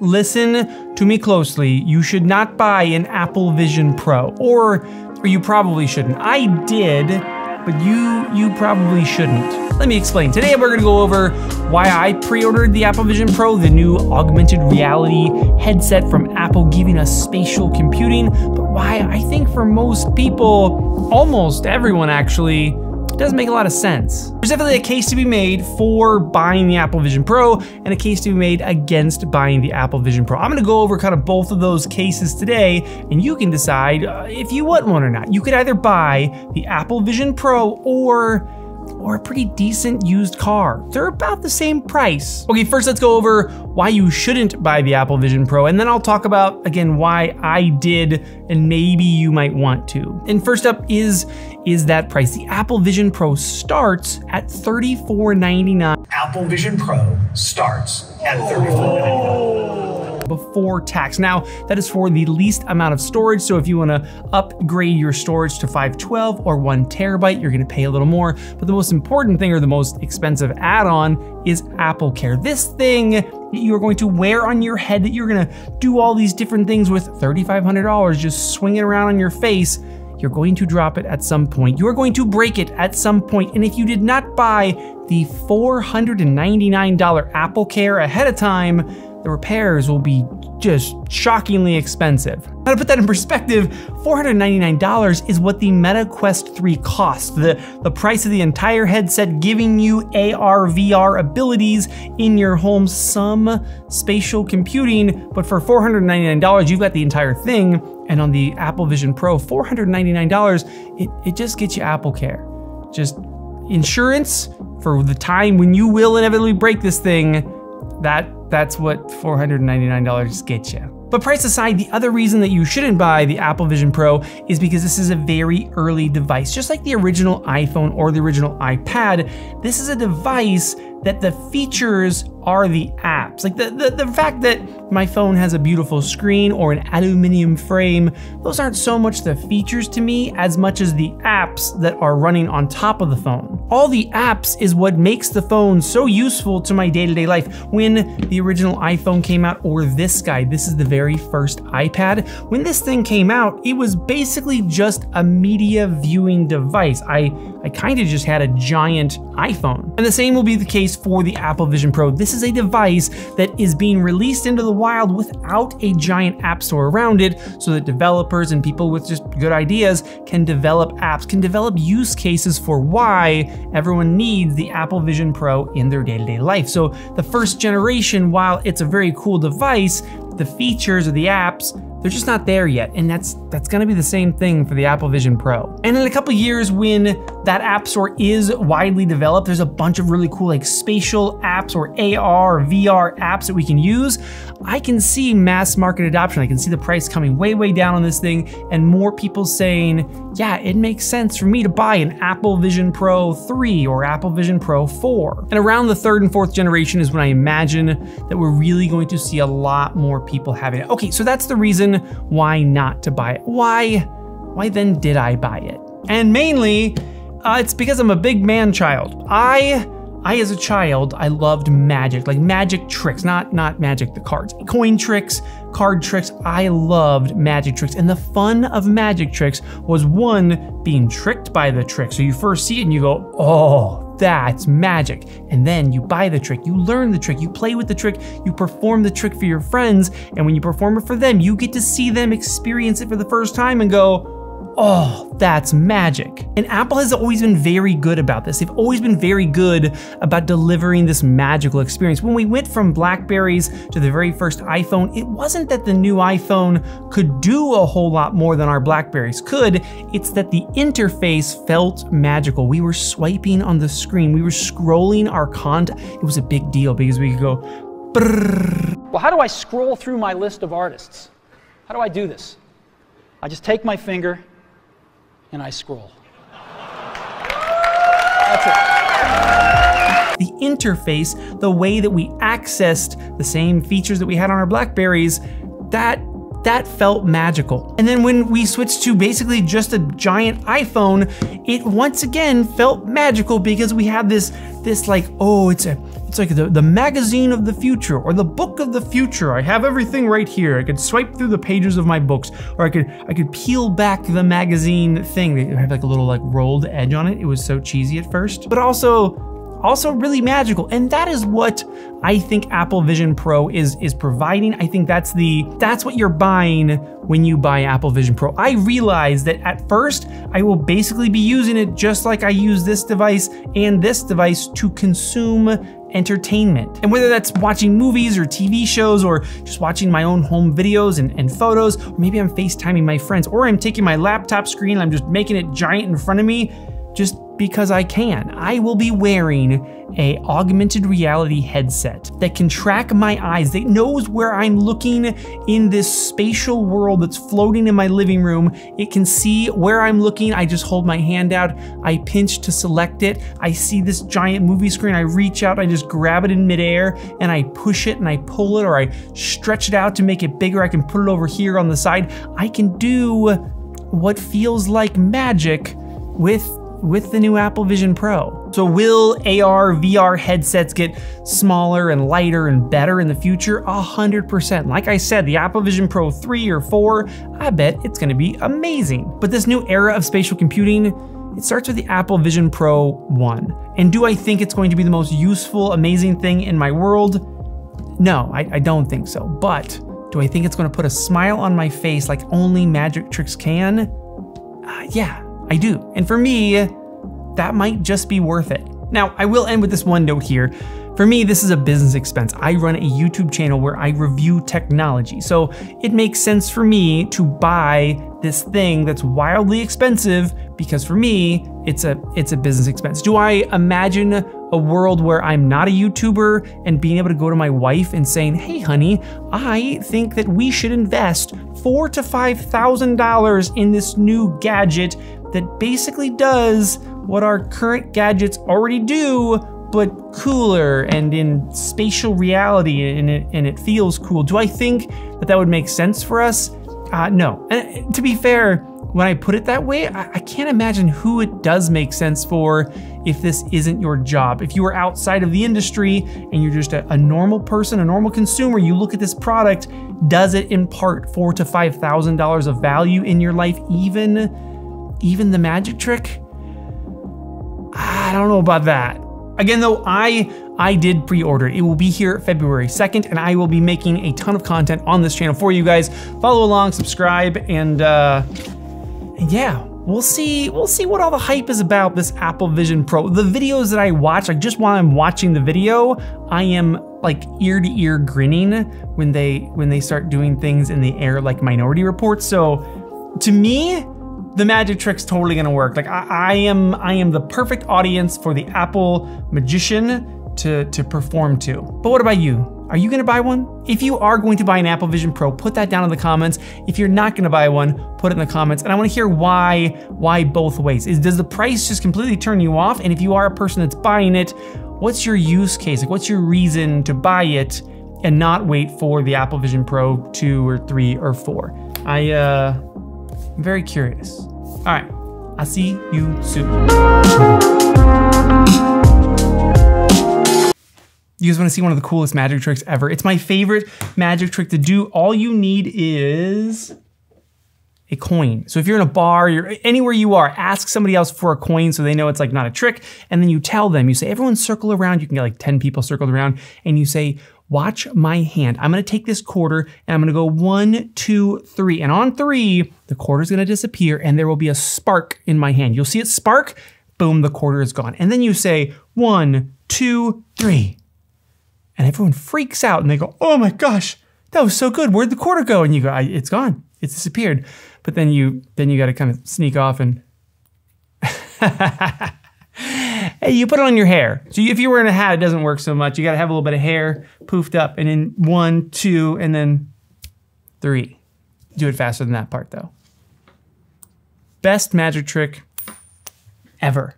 Listen to me closely. You should not buy an Apple Vision Pro, or you probably shouldn't. I did, but you probably shouldn't. Let me explain. Today we're gonna go over why I pre-ordered the Apple Vision Pro, the new augmented reality headset from Apple giving us spatial computing, but why I think for most people, almost everyone actually, doesn't make a lot of sense. There's definitely a case to be made for buying the Apple Vision Pro and a case to be made against buying the Apple Vision Pro. I'm gonna go over kind of both of those cases today, and you can decide if you want one or not. You could either buy the Apple Vision Pro or a pretty decent used car. They're about the same price. Okay, first let's go over why you shouldn't buy the Apple Vision Pro, and then I'll talk about, again, why I did and maybe you might want to. And first up is that price. The Apple Vision Pro starts at $34.99. Apple Vision Pro starts at $34.99. Before tax. Now, that is for the least amount of storage, so if you wanna upgrade your storage to 512 or 1 terabyte, you're gonna pay a little more, but the most important thing, or the most expensive add-on, is Apple Care. This thing that you're going to wear on your head, that you're gonna do all these different things with, $3,500 just swinging around on your face, you're going to drop it at some point. You're going to break it at some point, and if you did not buy the $499 Apple Care ahead of time, the repairs will be just shockingly expensive. Now, to put that in perspective, $499 is what the Meta Quest 3 costs, the price of the entire headset, giving you AR, VR abilities in your home, some spatial computing, but for $499, you've got the entire thing. And on the Apple Vision Pro, $499, it just gets you Apple Care. Just insurance for the time when you will inevitably break this thing. That's what $499 gets you. But price aside, the other reason that you shouldn't buy the Apple Vision Pro is because this is a very early device. Just like the original iPhone or the original iPad, this is a device that the features are the apps. Like the fact that my phone has a beautiful screen or an aluminum frame, those aren't so much the features to me as much as the apps that are running on top of the phone. All the apps is what makes the phone so useful to my day-to-day life. When the original iPhone came out, or this guy, this is the very first iPad, when this thing came out, it was basically just a media viewing device. I kind of just had a giant iPhone. And the same will be the case for the Apple Vision Pro. This is a device that is being released into the wild without a giant app store around it, so that developers and people with just good ideas can develop apps, can develop use cases for why everyone needs the Apple Vision Pro in their day-to-day life. So the first generation, while it's a very cool device, the features of the apps, they're just not there yet, and that's gonna be the same thing for the Apple Vision Pro. And in a couple years, when that app store is widely developed, there's a bunch of really cool like spatial apps or AR, VR apps that we can use. I can see mass market adoption. I can see the price coming way, way down on this thing, and more people saying, yeah, it makes sense for me to buy an Apple Vision Pro 3 or Apple Vision Pro 4. And around the 3rd and 4th generation is when I imagine that we're really going to see a lot more people having it. Okay, so that's the reason why not to buy it. Why then did I buy it? And mainly, it's because I'm a big man child. I as a child, I loved magic, like magic tricks, not magic the cards, coin tricks, card tricks. I loved magic tricks, and the fun of magic tricks was, one, being tricked by the trick. So you first see it and you go, oh, that's magic. And then you buy the trick, you learn the trick, you play with the trick, you perform the trick for your friends, and when you perform it for them, you get to see them experience it for the first time and go, oh, that's magic. And Apple has always been very good about this. They've always been very good about delivering this magical experience. When we went from BlackBerries to the very first iPhone, it wasn't that the new iPhone could do a whole lot more than our BlackBerries could. It's that the interface felt magical. We were swiping on the screen. We were scrolling our content. It was a big deal because we could go, brrr. Well, how do I scroll through my list of artists? How do I do this? I just take my finger and I scroll. That's it. The interface, the way that we accessed the same features that we had on our BlackBerries, that that felt magical. And then when we switched to basically just a giant iPhone, it once again felt magical because we had this like, oh, it's like the magazine of the future or the book of the future. I have everything right here. I could swipe through the pages of my books, or I could peel back the magazine thing. It had like a little like rolled edge on it. It was so cheesy at first, but also really magical. And that is what I think Apple Vision Pro is providing. I think that's what you're buying when you buy Apple Vision Pro. I realize that at first I will basically be using it just like I use this device and this device to consume entertainment. And whether that's watching movies or TV shows or just watching my own home videos and photos, or maybe I'm FaceTiming my friends, or I'm taking my laptop screen and I'm just making it giant in front of me, just because I can. I will be wearing a augmented reality headset that can track my eyes, that knows where I'm looking in this spatial world that's floating in my living room. It can see where I'm looking. I just hold my hand out, I pinch to select it. I see this giant movie screen, I reach out, I just grab it in midair and I push it and I pull it, or I stretch it out to make it bigger. I can put it over here on the side. I can do what feels like magic with the new Apple Vision Pro. So will AR, VR headsets get smaller and lighter and better in the future? 100%. Like I said, the Apple Vision Pro 3 or 4, I bet it's gonna be amazing. But this new era of spatial computing, it starts with the Apple Vision Pro 1. And do I think it's going to be the most useful, amazing thing in my world? No, I don't think so. But do I think it's gonna put a smile on my face like only magic tricks can? Yeah. I do. And for me, that might just be worth it. Now, I will end with this one note here. For me, this is a business expense. I run a YouTube channel where I review technology. So it makes sense for me to buy this thing that's wildly expensive because for me, it's a business expense. Do I imagine a world where I'm not a YouTuber and being able to go to my wife and saying, hey honey, I think that we should invest $4,000 to $5,000 in this new gadget that basically does what our current gadgets already do, but cooler and in spatial reality, and it feels cool. Do I think that would make sense for us? No. And to be fair, when I put it that way, I can't imagine who it does make sense for if this isn't your job. If you are outside of the industry and you're just a normal person, a normal consumer, you look at this product, does it impart $4,000 to $5,000 of value in your life, even the magic trick? I don't know about that. Again though, I did pre-order it. It will be here February 2nd, and I will be making a ton of content on this channel for you guys. Follow along, subscribe, and yeah, we'll see what all the hype is about this Apple Vision Pro. The videos that I watch, like just while I'm watching the video, I am like ear to ear grinning when they start doing things in the air like Minority Report. So to me, the magic trick's totally gonna work. Like I am the perfect audience for the Apple magician to perform to. But what about you? Are you gonna buy one? If you are going to buy an Apple Vision Pro, put that down in the comments. If you're not gonna buy one, put it in the comments. And I wanna hear why both ways. Does the price just completely turn you off? And if you are a person that's buying it, what's your use case? Like what's your reason to buy it and not wait for the Apple Vision Pro 2 or 3 or 4? I'm very curious. All right, I'll see you soon. You guys wanna see one of the coolest magic tricks ever? It's my favorite magic trick to do. All you need is a coin. So if you're in a bar, you're anywhere you are, ask somebody else for a coin so they know it's like not a trick, and then you tell them, you say, everyone circle around. You can get like 10 people circled around, and you say, watch my hand. I'm gonna take this quarter and I'm gonna go 1, 2, 3. And on 3, the quarter's gonna disappear and there will be a spark in my hand. You'll see it spark, boom, the quarter is gone. And then you say 1, 2, 3. And everyone freaks out and they go, oh my gosh, that was so good. Where'd the quarter go? And you go, it's gone, it's disappeared. But then you gotta kind of sneak off and hey, you put it on your hair. So if you're wearing a hat, it doesn't work so much. You gotta have a little bit of hair poofed up, and then 1, 2, and then 3. Do it faster than that part though. Best magic trick ever.